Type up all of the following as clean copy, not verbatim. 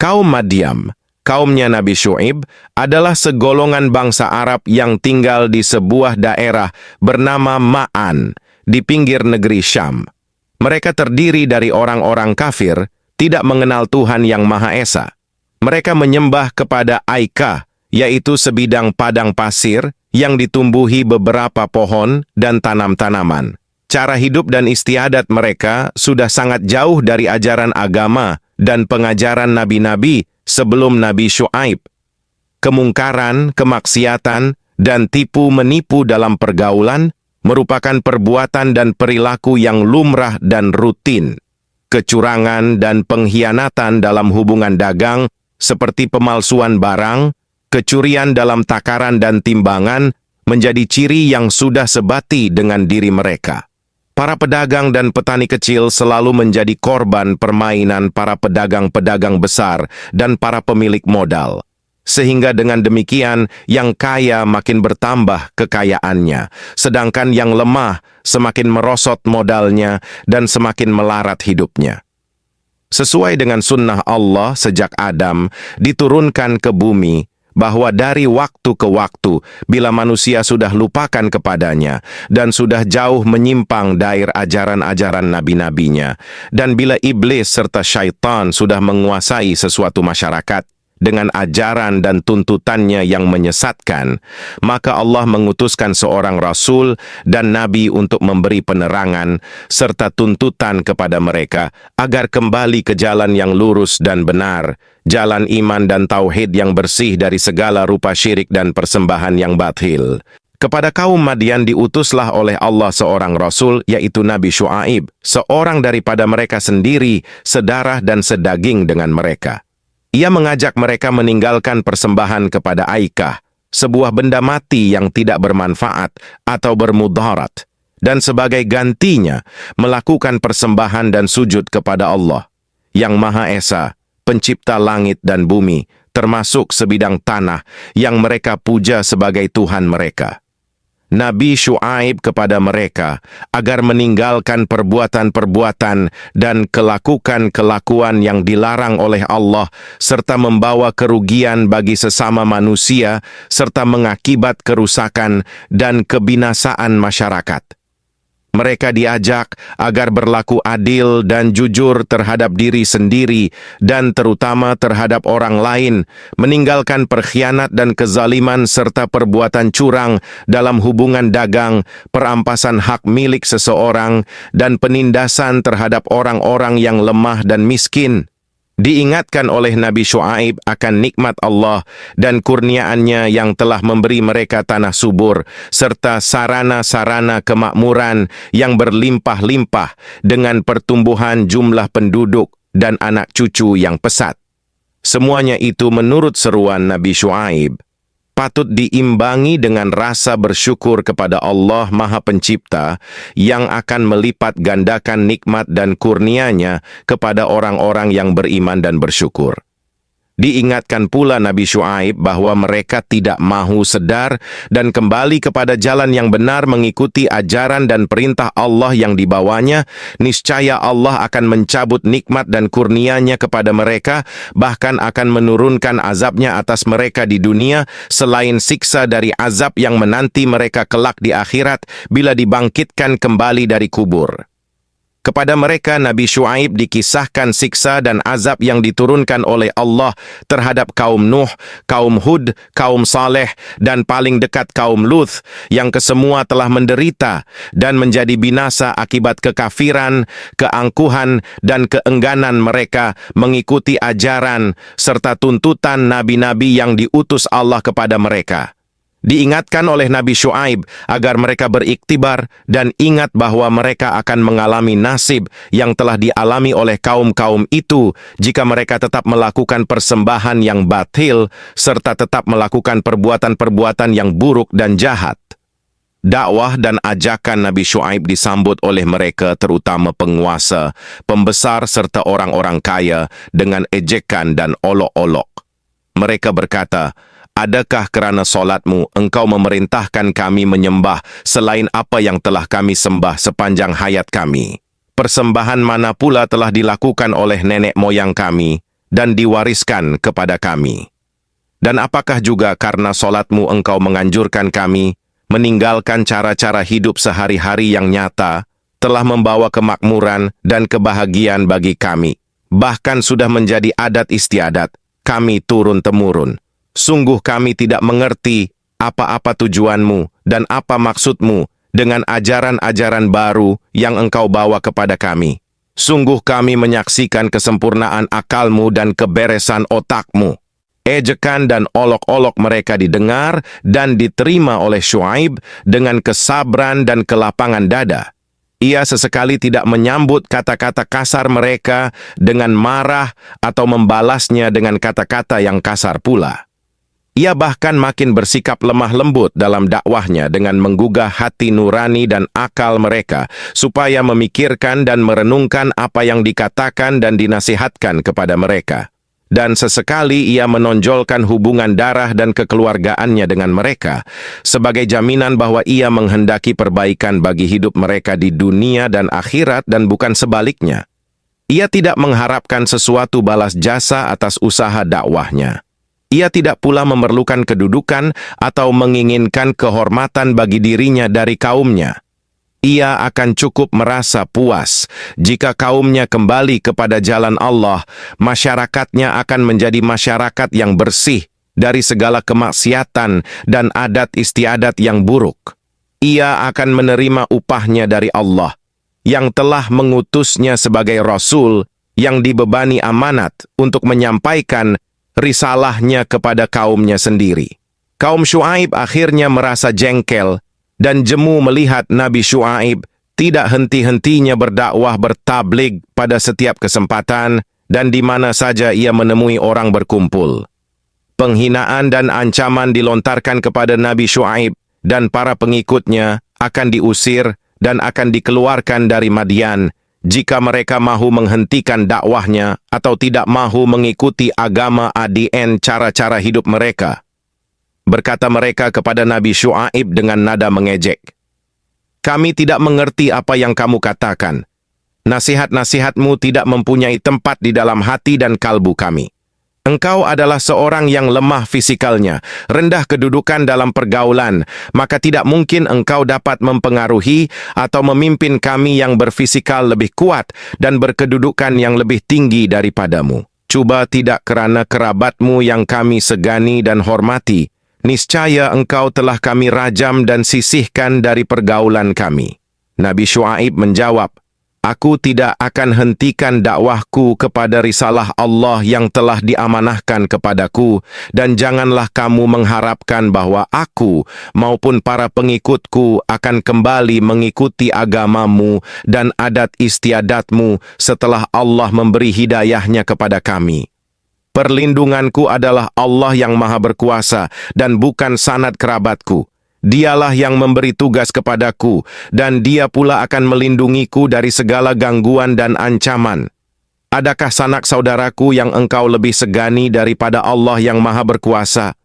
Kaum Madyam, kaumnya Nabi Syuaib, adalah segolongan bangsa Arab yang tinggal di sebuah daerah bernama Ma'an, di pinggir negeri Syam. Mereka terdiri dari orang-orang kafir, tidak mengenal Tuhan yang Maha Esa. Mereka menyembah kepada Aikah, yaitu sebidang padang pasir yang ditumbuhi beberapa pohon dan tanam-tanaman. Cara hidup dan istiadat mereka sudah sangat jauh dari ajaran agama dan pengajaran nabi-nabi sebelum Nabi Syuaib. Kemungkaran, kemaksiatan, dan tipu-menipu dalam pergaulan merupakan perbuatan dan perilaku yang lumrah dan rutin. Kecurangan dan pengkhianatan dalam hubungan dagang, seperti pemalsuan barang, kecurian dalam takaran dan timbangan, menjadi ciri yang sudah sebati dengan diri mereka. Para pedagang dan petani kecil selalu menjadi korban permainan para pedagang-pedagang besar dan para pemilik modal. Sehingga dengan demikian, yang kaya makin bertambah kekayaannya, sedangkan yang lemah semakin merosot modalnya dan semakin melarat hidupnya. Sesuai dengan sunnah Allah sejak Adam diturunkan ke bumi, bahwa dari waktu ke waktu, bila manusia sudah lupakan kepadanya dan sudah jauh menyimpang dari ajaran-ajaran nabi-nabinya, dan bila iblis serta syaitan sudah menguasai sesuatu masyarakat dengan ajaran dan tuntutannya yang menyesatkan, maka Allah mengutuskan seorang Rasul dan Nabi untuk memberi penerangan serta tuntutan kepada mereka agar kembali ke jalan yang lurus dan benar, jalan iman dan tauhid yang bersih dari segala rupa syirik dan persembahan yang batil. Kepada kaum Madian diutuslah oleh Allah seorang Rasul, yaitu Nabi Syuaib, seorang daripada mereka sendiri, sedarah dan sedaging dengan mereka. Ia mengajak mereka meninggalkan persembahan kepada Aikah, sebuah benda mati yang tidak bermanfaat atau bermudarat, dan sebagai gantinya melakukan persembahan dan sujud kepada Allah, yang Maha Esa, pencipta langit dan bumi, termasuk sebidang tanah yang mereka puja sebagai Tuhan mereka. Nabi Syuaib kepada mereka agar meninggalkan perbuatan-perbuatan dan kelakuan yang dilarang oleh Allah serta membawa kerugian bagi sesama manusia serta mengakibat kerusakan dan kebinasaan masyarakat. Mereka diajak agar berlaku adil dan jujur terhadap diri sendiri dan terutama terhadap orang lain, meninggalkan perkhianat dan kezaliman serta perbuatan curang dalam hubungan dagang, perampasan hak milik seseorang, dan penindasan terhadap orang-orang yang lemah dan miskin. Diingatkan oleh Nabi Syuaib akan nikmat Allah dan kurniaannya yang telah memberi mereka tanah subur, serta sarana-sarana kemakmuran yang berlimpah-limpah dengan pertumbuhan jumlah penduduk dan anak cucu yang pesat. Semuanya itu menurut seruan Nabi Syuaib patut diimbangi dengan rasa bersyukur kepada Allah Maha Pencipta yang akan melipat gandakan nikmat dan kurnia-Nya kepada orang-orang yang beriman dan bersyukur. Diingatkan pula Nabi Syuaib bahwa mereka tidak mahu sedar dan kembali kepada jalan yang benar mengikuti ajaran dan perintah Allah yang dibawanya, niscaya Allah akan mencabut nikmat dan kurnia-Nya kepada mereka, bahkan akan menurunkan azabnya atas mereka di dunia, selain siksa dari azab yang menanti mereka kelak di akhirat bila dibangkitkan kembali dari kubur. Kepada mereka Nabi Syuaib dikisahkan siksa dan azab yang diturunkan oleh Allah terhadap kaum Nuh, kaum Hud, kaum Saleh, dan paling dekat kaum Luth, yang kesemua telah menderita dan menjadi binasa akibat kekafiran, keangkuhan, dan keengganan mereka mengikuti ajaran serta tuntutan nabi-nabi yang diutus Allah kepada mereka. Diingatkan oleh Nabi Syuaib agar mereka beriktibar dan ingat bahwa mereka akan mengalami nasib yang telah dialami oleh kaum-kaum itu jika mereka tetap melakukan persembahan yang batil serta tetap melakukan perbuatan-perbuatan yang buruk dan jahat. Dakwah dan ajakan Nabi Syuaib disambut oleh mereka, terutama penguasa, pembesar serta orang-orang kaya, dengan ejekan dan olok-olok. Mereka berkata, "Adakah kerana solatmu engkau memerintahkan kami menyembah selain apa yang telah kami sembah sepanjang hayat kami? Persembahan mana pula telah dilakukan oleh nenek moyang kami, dan diwariskan kepada kami. Dan apakah juga karena solatmu engkau menganjurkan kami meninggalkan cara-cara hidup sehari-hari yang nyata, telah membawa kemakmuran dan kebahagiaan bagi kami. Bahkan sudah menjadi adat istiadat kami turun-temurun. Sungguh kami tidak mengerti apa-apa tujuanmu dan apa maksudmu dengan ajaran-ajaran baru yang engkau bawa kepada kami. Sungguh kami menyaksikan kesempurnaan akalmu dan keberesan otakmu. Ejekan dan olok-olok mereka didengar dan diterima oleh Syuaib dengan kesabaran dan kelapangan dada. Ia sesekali tidak menyambut kata-kata kasar mereka dengan marah atau membalasnya dengan kata-kata yang kasar pula. Ia bahkan makin bersikap lemah lembut dalam dakwahnya dengan menggugah hati nurani dan akal mereka supaya memikirkan dan merenungkan apa yang dikatakan dan dinasihatkan kepada mereka. Dan sesekali ia menonjolkan hubungan darah dan kekeluargaannya dengan mereka sebagai jaminan bahwa ia menghendaki perbaikan bagi hidup mereka di dunia dan akhirat dan bukan sebaliknya. Ia tidak mengharapkan sesuatu balas jasa atas usaha dakwahnya. Ia tidak pula memerlukan kedudukan atau menginginkan kehormatan bagi dirinya dari kaumnya. Ia akan cukup merasa puas jika kaumnya kembali kepada jalan Allah, masyarakatnya akan menjadi masyarakat yang bersih dari segala kemaksiatan dan adat istiadat yang buruk. Ia akan menerima upahnya dari Allah, yang telah mengutusnya sebagai Rasul yang dibebani amanat untuk menyampaikan risalahnya kepada kaumnya sendiri. Kaum Syuaib akhirnya merasa jengkel dan jemu melihat Nabi Syuaib tidak henti-hentinya berdakwah bertablig pada setiap kesempatan dan di mana saja ia menemui orang berkumpul. Penghinaan dan ancaman dilontarkan kepada Nabi Syuaib dan para pengikutnya akan diusir dan akan dikeluarkan dari Madian jika mereka mahu menghentikan dakwahnya atau tidak mahu mengikuti agama ADN cara-cara hidup mereka. Berkata mereka kepada Nabi Syuaib dengan nada mengejek, "Kami tidak mengerti apa yang kamu katakan. Nasihat-nasihatmu tidak mempunyai tempat di dalam hati dan kalbu kami. Engkau adalah seorang yang lemah fisikalnya, rendah kedudukan dalam pergaulan, maka tidak mungkin engkau dapat mempengaruhi atau memimpin kami yang berfisikal lebih kuat dan berkedudukan yang lebih tinggi daripadamu. Cuba tidak kerana kerabatmu yang kami segani dan hormati, niscaya engkau telah kami rajam dan sisihkan dari pergaulan kami." Nabi Syuaib menjawab, "Aku tidak akan hentikan dakwahku kepada risalah Allah yang telah diamanahkan kepadaku, dan janganlah kamu mengharapkan bahwa aku maupun para pengikutku akan kembali mengikuti agamamu dan adat istiadatmu setelah Allah memberi hidayahnya kepada kami. Perlindunganku adalah Allah yang Maha Berkuasa dan bukan sanad kerabatku. Dialah yang memberi tugas kepadaku, dan Dia pula akan melindungiku dari segala gangguan dan ancaman. Adakah sanak saudaraku yang engkau lebih segani daripada Allah yang Maha Berkuasa?"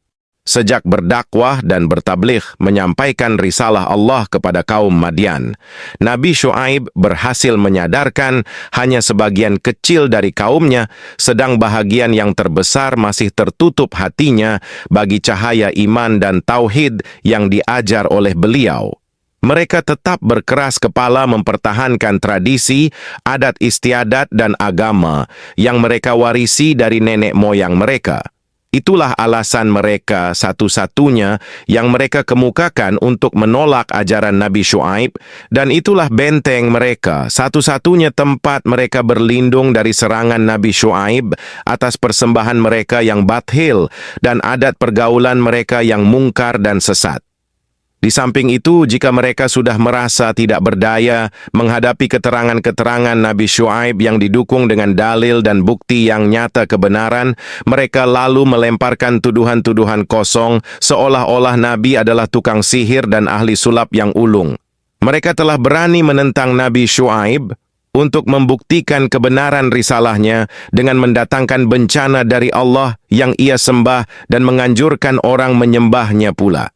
Sejak berdakwah dan bertabligh menyampaikan risalah Allah kepada kaum Madian, Nabi Syuaib berhasil menyadarkan hanya sebagian kecil dari kaumnya, sedang bahagian yang terbesar masih tertutup hatinya bagi cahaya iman dan tauhid yang diajar oleh beliau. Mereka tetap berkeras kepala mempertahankan tradisi, adat istiadat dan agama yang mereka warisi dari nenek moyang mereka. Itulah alasan mereka satu-satunya yang mereka kemukakan untuk menolak ajaran Nabi Syuaib, dan itulah benteng mereka, satu-satunya tempat mereka berlindung dari serangan Nabi Syuaib atas persembahan mereka yang batil dan adat pergaulan mereka yang mungkar dan sesat. Di samping itu, jika mereka sudah merasa tidak berdaya menghadapi keterangan-keterangan Nabi Syuaib yang didukung dengan dalil dan bukti yang nyata kebenaran, mereka lalu melemparkan tuduhan-tuduhan kosong seolah-olah Nabi adalah tukang sihir dan ahli sulap yang ulung. Mereka telah berani menentang Nabi Syuaib untuk membuktikan kebenaran risalahnya dengan mendatangkan bencana dari Allah yang ia sembah dan menganjurkan orang menyembahnya pula.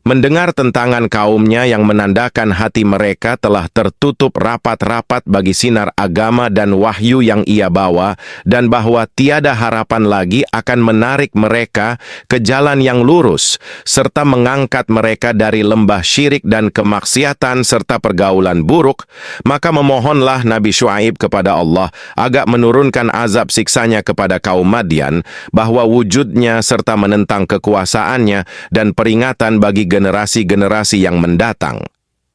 Mendengar tentangan kaumnya yang menandakan hati mereka telah tertutup rapat-rapat bagi sinar agama dan wahyu yang ia bawa, dan bahwa tiada harapan lagi akan menarik mereka ke jalan yang lurus, serta mengangkat mereka dari lembah syirik dan kemaksiatan serta pergaulan buruk, maka memohonlah Nabi Syuaib kepada Allah agar menurunkan azab siksanya kepada kaum Madian, bahwa wujudnya serta menentang kekuasaannya dan peringatan bagi generasi-generasi yang mendatang.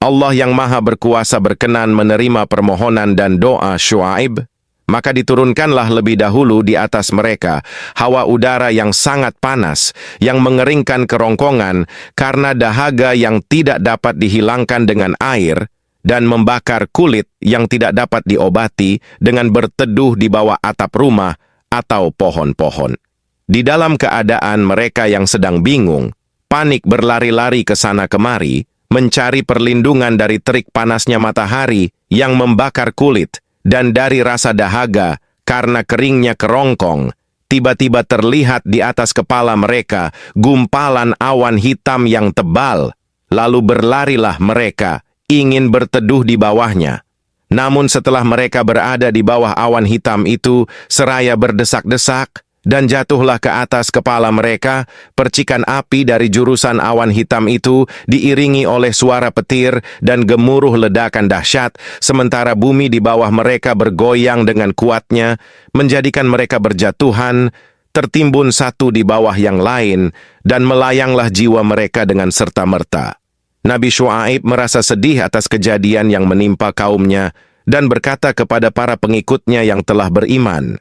Allah yang Maha Berkuasa berkenan menerima permohonan dan doa Syuaib, maka diturunkanlah lebih dahulu di atas mereka hawa udara yang sangat panas, yang mengeringkan kerongkongan karena dahaga yang tidak dapat dihilangkan dengan air, dan membakar kulit yang tidak dapat diobati dengan berteduh di bawah atap rumah atau pohon-pohon. Di dalam keadaan mereka yang sedang bingung, panik berlari-lari ke sana kemari, mencari perlindungan dari terik panasnya matahari yang membakar kulit, dan dari rasa dahaga karena keringnya kerongkong, tiba-tiba terlihat di atas kepala mereka gumpalan awan hitam yang tebal, lalu berlarilah mereka, ingin berteduh di bawahnya. Namun setelah mereka berada di bawah awan hitam itu, seraya berdesak-desak, dan jatuhlah ke atas kepala mereka percikan api dari jurusan awan hitam itu, diiringi oleh suara petir dan gemuruh ledakan dahsyat, sementara bumi di bawah mereka bergoyang dengan kuatnya, menjadikan mereka berjatuhan, tertimbun satu di bawah yang lain, dan melayanglah jiwa mereka dengan serta-merta. Nabi Syuaib merasa sedih atas kejadian yang menimpa kaumnya, dan berkata kepada para pengikutnya yang telah beriman,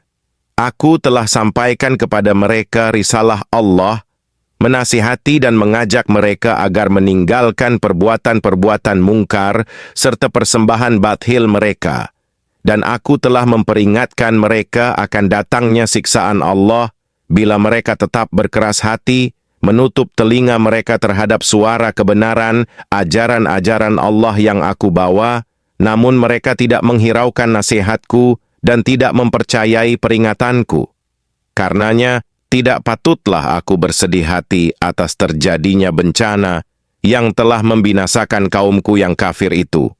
"Aku telah sampaikan kepada mereka risalah Allah, menasihati dan mengajak mereka agar meninggalkan perbuatan-perbuatan mungkar serta persembahan bathil mereka. Dan aku telah memperingatkan mereka akan datangnya siksaan Allah bila mereka tetap berkeras hati, menutup telinga mereka terhadap suara kebenaran, ajaran-ajaran Allah yang aku bawa, namun mereka tidak menghiraukan nasihatku dan tidak mempercayai peringatanku. Karenanya, tidak patutlah aku bersedih hati atas terjadinya bencana yang telah membinasakan kaumku yang kafir itu.